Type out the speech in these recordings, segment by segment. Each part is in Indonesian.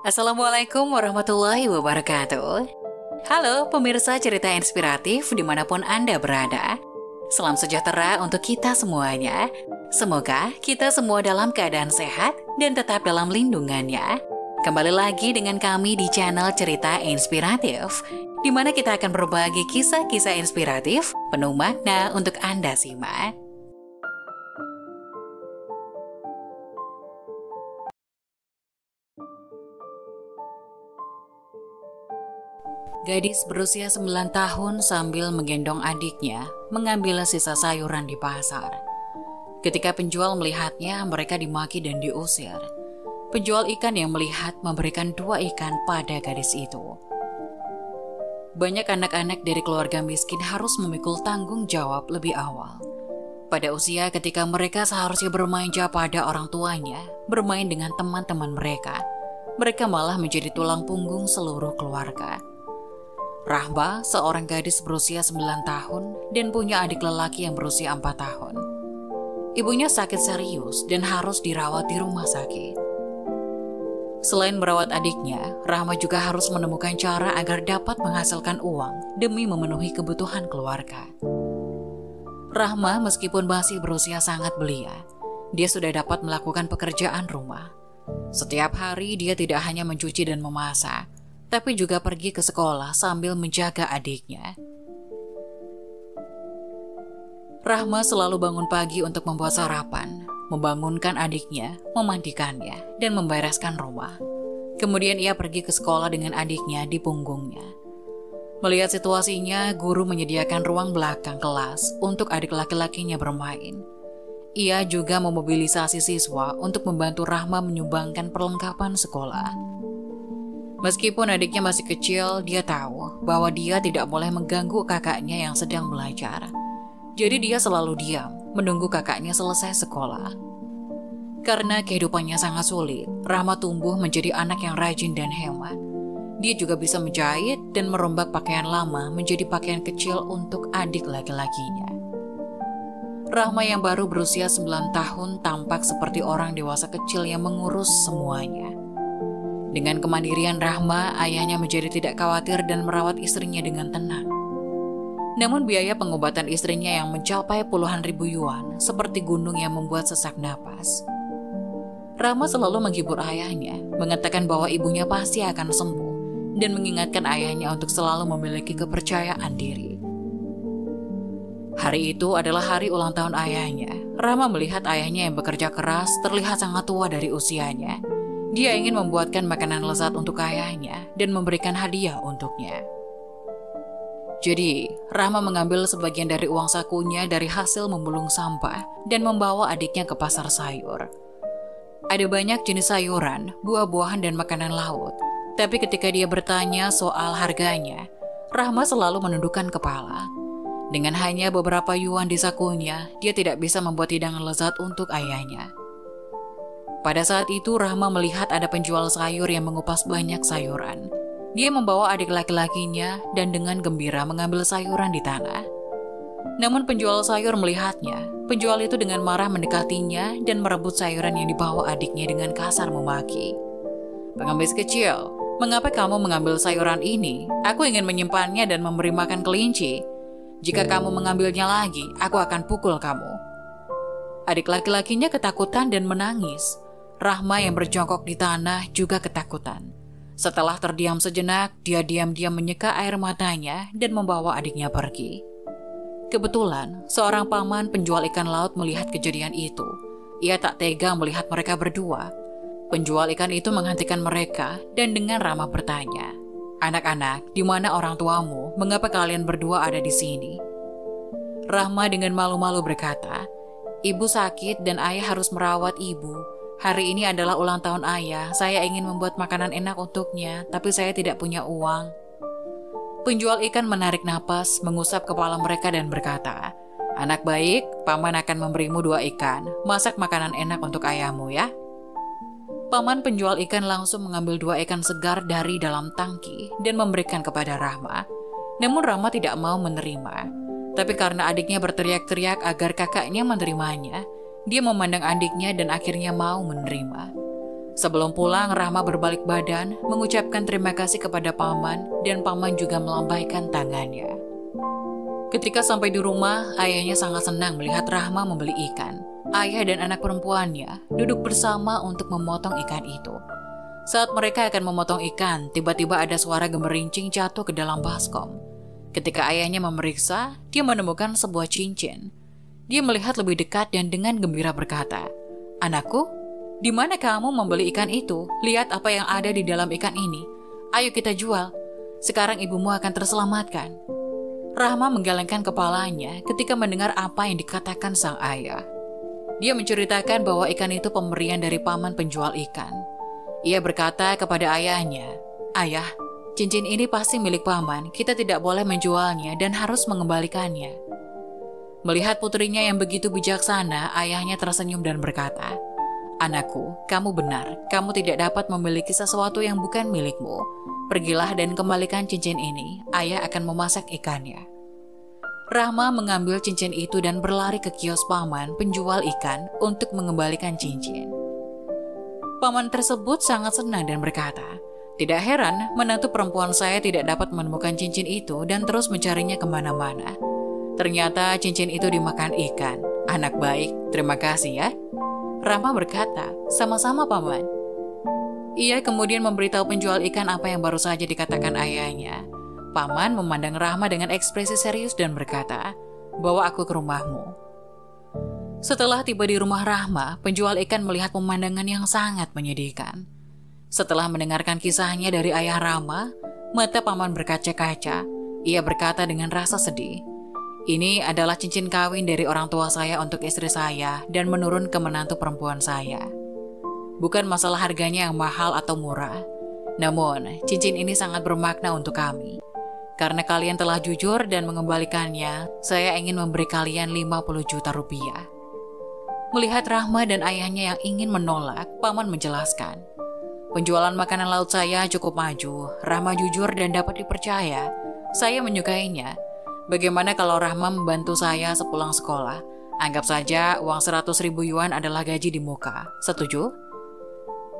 Assalamualaikum warahmatullahi wabarakatuh. Halo pemirsa cerita inspiratif dimanapun Anda berada. Salam sejahtera untuk kita semuanya. Semoga kita semua dalam keadaan sehat dan tetap dalam lindungannya. Kembali lagi dengan kami di channel Cerita Inspiratif, di mana kita akan berbagi kisah-kisah inspiratif penuh makna untuk Anda simak. Gadis berusia 9 tahun sambil menggendong adiknya mengambil sisa sayuran di pasar. Ketika penjual melihatnya, mereka dimaki dan diusir. Penjual ikan yang melihat memberikan 2 ikan pada gadis itu. Banyak anak-anak dari keluarga miskin harus memikul tanggung jawab lebih awal. Pada usia ketika mereka seharusnya bermanja pada orang tuanya, bermain dengan teman-teman mereka malah menjadi tulang punggung seluruh keluarga. Rahma, seorang gadis berusia 9 tahun dan punya adik lelaki yang berusia 4 tahun. Ibunya sakit serius dan harus dirawat di rumah sakit. Selain merawat adiknya, Rahma juga harus menemukan cara agar dapat menghasilkan uang demi memenuhi kebutuhan keluarga. Rahma meskipun masih berusia sangat belia, dia sudah dapat melakukan pekerjaan rumah. Setiap hari dia tidak hanya mencuci dan memasak, tapi juga pergi ke sekolah sambil menjaga adiknya. Rahma selalu bangun pagi untuk membuat sarapan, membangunkan adiknya, memandikannya, dan membereskan rumah. Kemudian ia pergi ke sekolah dengan adiknya di punggungnya. Melihat situasinya, guru menyediakan ruang belakang kelas untuk adik laki-lakinya bermain. Ia juga memobilisasi siswa untuk membantu Rahma menyumbangkan perlengkapan sekolah. Meskipun adiknya masih kecil, dia tahu bahwa dia tidak boleh mengganggu kakaknya yang sedang belajar. Jadi dia selalu diam, menunggu kakaknya selesai sekolah. Karena kehidupannya sangat sulit, Rahma tumbuh menjadi anak yang rajin dan hemat. Dia juga bisa menjahit dan merombak pakaian lama menjadi pakaian kecil untuk adik laki-lakinya. Rahma yang baru berusia 9 tahun tampak seperti orang dewasa kecil yang mengurus semuanya. Dengan kemandirian Rahma, ayahnya menjadi tidak khawatir dan merawat istrinya dengan tenang. Namun biaya pengobatan istrinya yang mencapai puluhan ribu yuan seperti gunung yang membuat sesak napas. Rahma selalu menghibur ayahnya, mengatakan bahwa ibunya pasti akan sembuh dan mengingatkan ayahnya untuk selalu memiliki kepercayaan diri. Hari itu adalah hari ulang tahun ayahnya. Rahma melihat ayahnya yang bekerja keras terlihat sangat tua dari usianya. Dia ingin membuatkan makanan lezat untuk ayahnya dan memberikan hadiah untuknya. Jadi, Rahma mengambil sebagian dari uang sakunya dari hasil memulung sampah dan membawa adiknya ke pasar sayur. Ada banyak jenis sayuran, buah-buahan dan makanan laut. Tapi ketika dia bertanya soal harganya, Rahma selalu menundukkan kepala. Dengan hanya beberapa yuan di sakunya, dia tidak bisa membuat hidangan lezat untuk ayahnya. Pada saat itu Rahma melihat ada penjual sayur yang mengupas banyak sayuran. Dia membawa adik laki-lakinya dan dengan gembira mengambil sayuran di tanah. Namun penjual sayur melihatnya. Penjual itu dengan marah mendekatinya dan merebut sayuran yang dibawa adiknya dengan kasar memaki. "Pengemis kecil, mengapa kamu mengambil sayuran ini? Aku ingin menyimpannya dan memberi makan kelinci. Jika kamu mengambilnya lagi, aku akan pukul kamu." Adik laki-lakinya ketakutan dan menangis. Rahma yang berjongkok di tanah juga ketakutan. Setelah terdiam sejenak, dia diam-diam menyeka air matanya dan membawa adiknya pergi. Kebetulan, seorang paman penjual ikan laut melihat kejadian itu. Ia tak tega melihat mereka berdua. Penjual ikan itu menghentikan mereka dan dengan ramah bertanya, "Anak-anak, di mana orang tuamu? Mengapa kalian berdua ada di sini?" Rahma dengan malu-malu berkata, "Ibu sakit dan ayah harus merawat ibu. Hari ini adalah ulang tahun ayah, saya ingin membuat makanan enak untuknya, tapi saya tidak punya uang." Penjual ikan menarik napas, mengusap kepala mereka dan berkata, "Anak baik, paman akan memberimu 2 ikan, masak makanan enak untuk ayahmu ya." Paman penjual ikan langsung mengambil 2 ikan segar dari dalam tangki dan memberikan kepada Rahma. Namun Rahma tidak mau menerima. Tapi karena adiknya berteriak-teriak agar kakaknya menerimanya, dia memandang adiknya dan akhirnya mau menerima. Sebelum pulang, Rahma berbalik badan, mengucapkan terima kasih kepada paman, dan paman juga melambaikan tangannya. Ketika sampai di rumah, ayahnya sangat senang melihat Rahma membeli ikan. Ayah dan anak perempuannya duduk bersama untuk memotong ikan itu. Saat mereka akan memotong ikan, tiba-tiba ada suara gemerincing jatuh ke dalam baskom. Ketika ayahnya memeriksa, dia menemukan sebuah cincin. Dia melihat lebih dekat dan dengan gembira berkata, "Anakku, di mana kamu membeli ikan itu? Lihat apa yang ada di dalam ikan ini. Ayo kita jual. Sekarang ibumu akan terselamatkan." Rahma menggelengkan kepalanya ketika mendengar apa yang dikatakan sang ayah. Dia menceritakan bahwa ikan itu pemberian dari paman penjual ikan. Ia berkata kepada ayahnya, "Ayah, cincin ini pasti milik paman. Kita tidak boleh menjualnya dan harus mengembalikannya." Melihat putrinya yang begitu bijaksana, ayahnya tersenyum dan berkata, "Anakku, kamu benar. Kamu tidak dapat memiliki sesuatu yang bukan milikmu. Pergilah dan kembalikan cincin ini. Ayah akan memasak ikannya." Rahma mengambil cincin itu dan berlari ke kios paman penjual ikan untuk mengembalikan cincin. Paman tersebut sangat senang dan berkata, "Tidak heran menantu perempuan saya tidak dapat menemukan cincin itu dan terus mencarinya kemana-mana. Ternyata cincin itu dimakan ikan. Anak baik, terima kasih ya." Rahma berkata, "Sama-sama paman." Ia kemudian memberitahu penjual ikan apa yang baru saja dikatakan ayahnya. Paman memandang Rahma dengan ekspresi serius dan berkata, "Bawa aku ke rumahmu." Setelah tiba di rumah Rahma, penjual ikan melihat pemandangan yang sangat menyedihkan. Setelah mendengarkan kisahnya dari ayah Rahma, mata paman berkaca-kaca. Ia berkata dengan rasa sedih, "Ini adalah cincin kawin dari orang tua saya untuk istri saya dan menurun ke menantu perempuan saya. Bukan masalah harganya yang mahal atau murah. Namun, cincin ini sangat bermakna untuk kami. Karena kalian telah jujur dan mengembalikannya, saya ingin memberi kalian 50 juta rupiah." Melihat Rahma dan ayahnya yang ingin menolak, paman menjelaskan, "Penjualan makanan laut saya cukup maju. Rahma jujur dan dapat dipercaya. Saya menyukainya. Bagaimana kalau Rahma membantu saya sepulang sekolah? Anggap saja uang 100.000 yuan adalah gaji di muka. Setuju?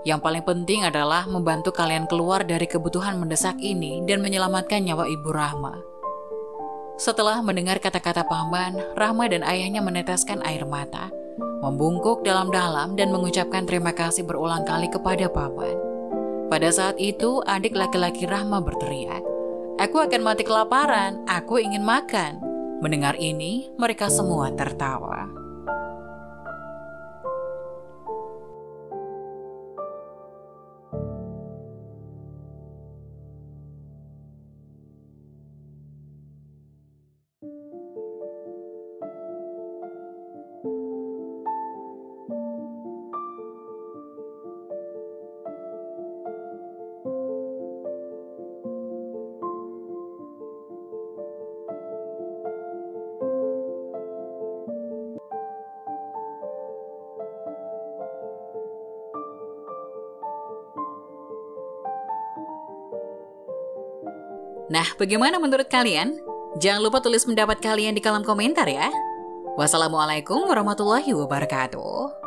Yang paling penting adalah membantu kalian keluar dari kebutuhan mendesak ini dan menyelamatkan nyawa ibu Rahma." Setelah mendengar kata-kata paman, Rahma dan ayahnya meneteskan air mata, membungkuk dalam-dalam dan mengucapkan terima kasih berulang kali kepada paman. Pada saat itu, adik laki-laki Rahma berteriak, "Aku akan mati kelaparan, aku ingin makan." Mendengar ini, mereka semua tertawa. Nah, bagaimana menurut kalian? Jangan lupa tulis pendapat kalian di kolom komentar ya. Wassalamualaikum warahmatullahi wabarakatuh.